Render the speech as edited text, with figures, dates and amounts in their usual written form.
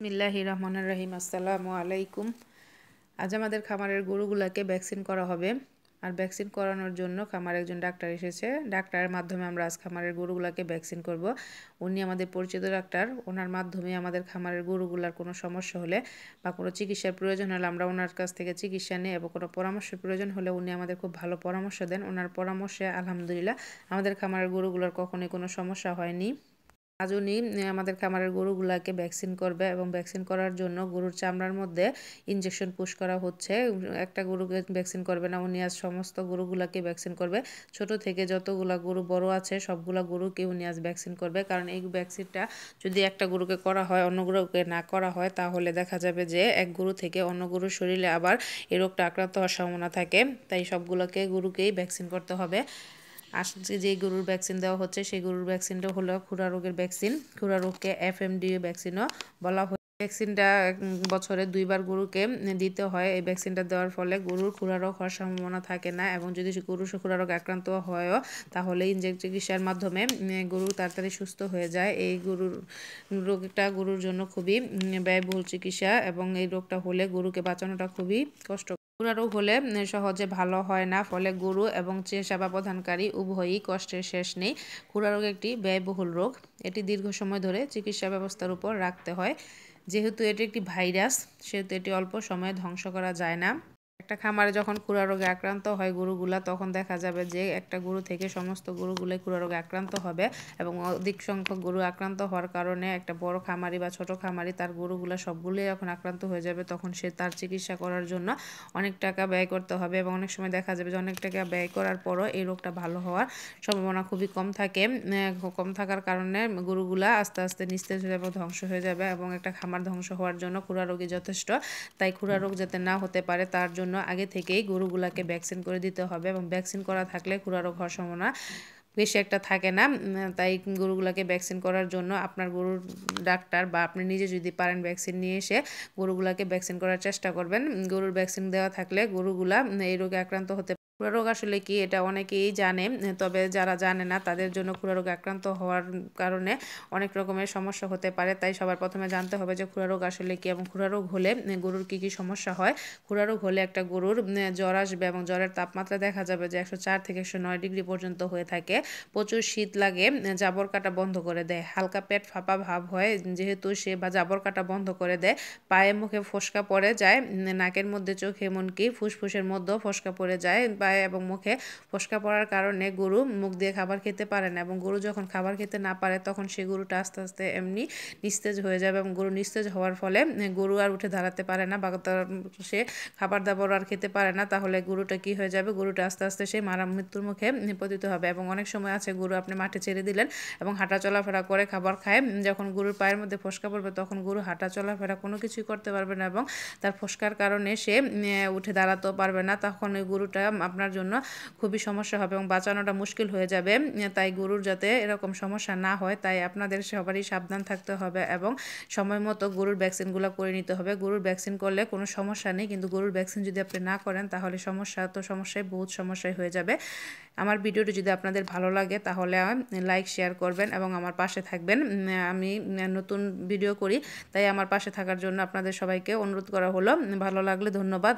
বিসমিল্লাহির রহমানির রহিম। আসসালামু আলাইকুম। আজ আমাদের খামারের গরুগুলাকে ভ্যাকসিন করা হবে। আর ভ্যাকসিন করানোর জন্য খামারে একজন ডাক্তার এসেছে। ডাক্তারের মাধ্যমে আমরা আজ খামারের গরুগুলাকে ভ্যাকসিন করব। উনি আমাদের পরিচিত ডাক্তার। ওনার মাধ্যমে আমাদের খামারের গরুগুলার কোনো সমস্যা হলে বা কোনো চিকিৎসার প্রয়োজন হলে আমরা ওনার কাছ থেকে চিকিৎসা নিই এবং কোনো পরামর্শের প্রয়োজন হলে উনি আমাদের খুব ভালো পরামর্শ দেন। ওনার পরামর্শে আলহামদুলিল্লাহ আমাদের খামারের গরুগুলার কখনোই কোনো সমস্যা হয়নি। আজ উনি আমাদের খামারের গরুগুলাকে ভ্যাকসিন করবে এবং ভ্যাকসিন করার জন্য গরুর চামড়ার মধ্যে ইনজেকশন পুশ করা হচ্ছে। একটা গরুকে ভ্যাকসিন করবে না, উনি আজ সমস্ত গরুগুলাকে ভ্যাকসিন করবে। ছোট থেকে যতগুলা গরু বড় আছে সবগুলা গরুকে উনি আজ ভ্যাকসিন করবে। কারণ এই ভ্যাকসিনটা যদি একটা গরুকে করা হয় অন্য গরুকে না করা হয় তাহলে দেখা যাবে যে এক গরু থেকে অন্য গরুর শরীরে আবার এই রোগটা আক্রান্ত হওয়ার সম্ভাবনা থাকে। তাই সবগুলোকে গরুকেই ভ্যাকসিন করতে হবে। আজকে যে গরুর ভ্যাকসিন দেওয়া হচ্ছে সেই গরুর ভ্যাকসিনটা হলো খুরা রোগের ভ্যাকসিন। খুরা রোগকে FMD ভ্যাকসিনও বলা হয়। ভ্যাকসিনটা বছরে 2বার গরুকে দিতে হয়। এই ভ্যাকসিনটা দেওয়ার ফলে গরুর খুরা রোগ হওয়ার সম্ভাবনা থাকে না এবং যদি গরু খুরা রোগ আক্রান্ত হয়ও তাহলে চিকিৎসার মাধ্যমে গরু তাড়াতাড়ি সুস্থ হয়ে যায়। এই গরুর রোগটা গরুর জন্য খুবই ব্যয়বহুল চিকিৎসা এবং এই রোগটা হলে গরুকে বাঁচানোটা খুবই কষ্ট। খুরা রোগ হলে সহজে ভালো হয় না, ফলে গরু এবং সেবা প্রদানকারী উভয়ই কষ্টের শেষ নেই। খুরা রোগ একটি ব্যয়বহুল রোগ। এটি দীর্ঘ সময় ধরে চিকিৎসা ব্যবস্থার উপর রাখতে হয়। যেহেতু এটি একটি ভাইরাস সেহেতু এটি অল্প সময়ে ধ্বংস করা যায় না। একটা খামারে যখন খুরা রোগে আক্রান্ত হয় গরুগুলা তখন দেখা যাবে যে একটা গরু থেকে সমস্ত গরুগুলোই খুরা রোগে আক্রান্ত হবে এবং অধিক সংখ্যক গরু আক্রান্ত হওয়ার কারণে একটা বড় খামারি বা ছোট খামারি তার গরুগুলা সবগুলোই যখন আক্রান্ত হয়ে যাবে তখন সে তার চিকিৎসা করার জন্য অনেক টাকা ব্যয় করতে হবে এবং অনেক সময় দেখা যাবে যে অনেক টাকা ব্যয় করার পরও এই রোগটা ভালো হওয়ার সম্ভাবনা খুবই কম থাকে। কম থাকার কারণে গরুগুলা আস্তে আস্তে নিস্তেজ হয়ে যাবে, ধ্বংস হয়ে যাবে এবং একটা খামার ধ্বংস হওয়ার জন্য খুরা রোগী যথেষ্ট। তাই খুরা রোগ যাতে না হতে পারে তার জন্য আগে থেকেই গরুগুলাকে ভ্যাকসিন করে দিতে হবে এবং ভ্যাকসিন করা থাকলে খুরা রোগ হওয়ার সম্ভাবনা বেশি একটা থাকে না। তাই গরুগুলাকে ভ্যাকসিন করার জন্য আপনার গরুর ডাক্তার বা আপনি নিজে যদি পারেন ভ্যাকসিন নিয়ে এসে গরুগুলাকে ভ্যাকসিন করার চেষ্টা করবেন। গরুর ভ্যাকসিন দেওয়া থাকলে গরুগুলা এই রোগে আক্রান্ত হতে। খুরা রোগ আসলে কি এটা অনেকেই জানে, তবে যারা জানে না তাদের জন্য খুরা রোগে আক্রান্ত হওয়ার কারণে অনেক রকমের সমস্যা হতে পারে। তাই সবার প্রথমে জানতে হবে যে খুরা রোগ আসলে কি এবং খুরা রোগ হলে গরুর কি কি সমস্যা হয়। খুরা রোগ হলে একটা গরুর জ্বর আসবে এবং জ্বরের তাপমাত্রা দেখা যাবে যে 104 থেকে 109 ডিগ্রি পর্যন্ত হয়ে থাকে। প্রচুর শীত লাগে, জাবর কাটা বন্ধ করে দেয়, হালকা পেট ফাঁপা ভাব হয় যেহেতু সে বা জাবর কাটা বন্ধ করে দেয়। পায়ে মুখে ফোস্কা পড়ে যায়, নাকের মধ্যে চোখে এমনকি ফুসফুসের মধ্যেও ফোস্কা পড়ে যায়। পায়ে এবং মুখে ফোস্কা পড়ার কারণে গরু মুখ দিয়ে খাবার খেতে পারে না এবং গরু যখন খাবার খেতে না পারে তখন সেই গরুটা আস্তে আস্তে এমনি নিস্তেজ হয়ে যাবে এবং গরু নিস্তেজ হওয়ার ফলে গরু আর উঠে দাঁড়াতে পারে না বা সে খাবার দাবার আর খেতে পারে না। তাহলে গরুটা কি হয়ে যাবে, গরুটা আস্তে আস্তে সে মারা মৃত্যুর মুখে পতিত হবে। এবং অনেক সময় আছে গরু আপনি মাঠে ছেড়ে দিলেন এবং হাঁটা চলাফেরা করে খাবার খায়, যখন গরুর পায়ের মধ্যে ফোস্কা পড়বে তখন গরু হাঁটা চলাফেরা কোনো কিছুই করতে পারবে না এবং তার ফোস্কার কারণে সে উঠে দাঁড়াতেও পারবে না। তখন ওই গরুটা আপনার জন্য খুবই সমস্যা হবে এবং বাঁচানোটা মুশকিল হয়ে যাবে। তাই গরুর যাতে এরকম সমস্যা না হয় তাই আপনাদের সবারই সাবধান থাকতে হবে এবং সময় মতো গরুর ভ্যাকসিনগুলো করে নিতে হবে। গরুর ভ্যাকসিন করলে কোনো সমস্যা নেই, কিন্তু গরুর ভ্যাকসিন যদি আপনি না করেন তাহলে সমস্যায় বহুত সমস্যায় হয়ে যাবে। আমার ভিডিওটি যদি আপনাদের ভালো লাগে তাহলে লাইক শেয়ার করবেন এবং আমার পাশে থাকবেন। আমি নতুন ভিডিও করি তাই আমার পাশে থাকার জন্য আপনাদের সবাইকে অনুরোধ করা হলো। ভালো লাগলে ধন্যবাদ।